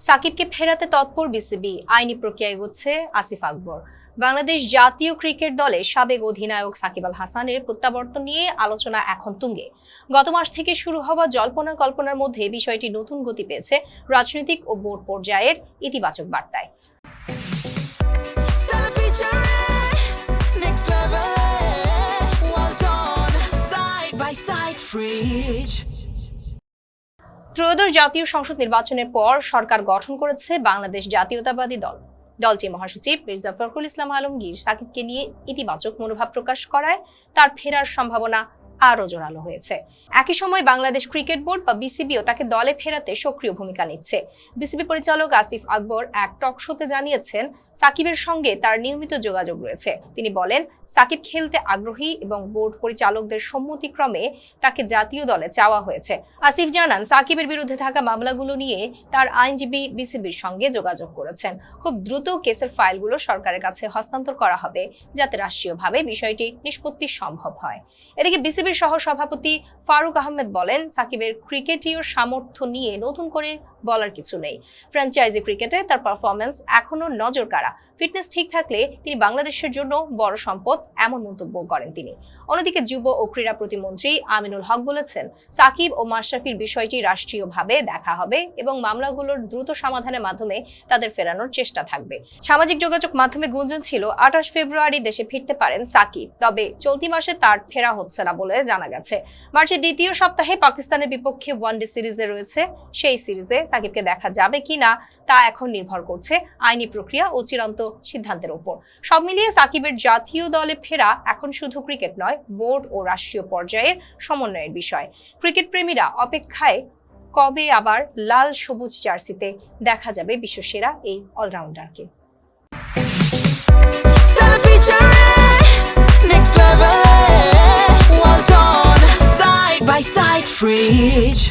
সাকিবকে ফেরাতে তৎপর বিসিবি, আইনি প্রক্রিয়া এগোচ্ছে আসিফ আকবর। বাংলাদেশ জাতীয় ক্রিকেট দলের সাবেক অধিনায়ক সাকিব আল হাসানের প্রত্যাবর্তন নিয়ে আলোচনা এখন তুঙ্গে। গত মাস থেকে শুরু হওয়া জল্পনা কল্পনার মধ্যে বিষয়টি নতুন গতি পেয়েছে রাজনৈতিক ও বোর্ড পর্যায়ের ইতিবাচক বার্তায়। ত্রয়োদশ জাতীয় সংসদ নির্বাচনের পর সরকার গঠন করেছে বাংলাদেশ জাতীয়তাবাদী দল। দলটির মহাসচিব মির্জা ফখরুল ইসলাম আলমগীর সাকিবকে নিয়ে ইতিবাচক মনোভাব প্রকাশ করায় তার ফেরার সম্ভাবনা আরও জোরালো হয়েছে। একই সময় বাংলাদেশ ক্রিকেট বোর্ড বা বিসিবিও তাকে দলে ফেরাতে সক্রিয় ভূমিকা নিচ্ছে। বিসিবি পরিচালক আসিফ আকবর এক টক শোতে জানিয়েছেন, সাকিবের সঙ্গে তার নিয়মিত যোগাযোগ রয়েছে। তিনি বলেন, সাকিব খেলতে আগ্রহী এবং বোর্ড পরিচালকদের সম্মতিক্রমে তাকে জাতীয় দলে চাওয়া হয়েছে। আসিফ জানান, সাকিবের বিরুদ্ধে থাকা মামলাগুলো নিয়ে তার আইনজীবী বিসিবির সঙ্গে যোগাযোগ করেছেন। খুব দ্রুত কেসের ফাইলগুলো সরকারের কাছে হস্তান্তর করা হবে, যাতে রাষ্ট্রীয়ভাবে বিষয়টি নিষ্পত্তি সম্ভব হয়। এদিকে বিসিবির সহ সভাপতি ফারুক আহমেদ বলেন, সাকিবের ক্রিকেটীয় সামর্থ্য নিয়ে নতুন করে বলার কিছু নেই। ফ্র্যাঞ্চাইজি ক্রিকেটে তার পারফরম্যান্স এখনো নজর কাড়া। ফিটনেস ঠিক থাকলে তিনি বাংলাদেশের জন্য বড় সম্পদ, এমন মন্তব্য করেন তিনি। অন্যদিকে যুব ও ক্রীড়া প্রতিমন্ত্রী আমিনুল হক বলেছেন, সাকিব ও মাশরাফির বিষয়টি রাষ্ট্রীয়ভাবে দেখা হবে এবং মামলাগুলোর দ্রুত সমাধানের মাধ্যমে তাদের ফেরানোর চেষ্টা থাকবে। সামাজিক যোগাযোগ মাধ্যমে গুঞ্জন ছিল 28 ফেব্রুয়ারি দেশে ফিরতে পারেন সাকিব, তবে চলতি মাসে তার ফেরা হচ্ছে না বলে জানা গেছে। মার্চের দ্বিতীয় সপ্তাহে পাকিস্তানের বিপক্ষে ওয়ানডে সিরিজে রয়েছে। সেই সিরিজে সাকিবকে দেখা যাবে কিনা তা এখন নির্ভর করছে আইনি প্রক্রিয়া ও চূড়ান্ত সিদ্ধান্তের উপর। সব মিলিয়ে সাকিবের জাতীয় দলে ফেরা এখন শুধু ক্রিকেট নয়, বোর্ড ও রাষ্ট্রীয় পর্যায়ের সমন্বয়ের বিষয়। ক্রিকেট প্রেমীরা অপেক্ষায় কবে আবার লাল সবুজ জার্সিতে দেখা যাবে বিশ্বসেরা এই অলরাউন্ডারকে। Side by side fridge.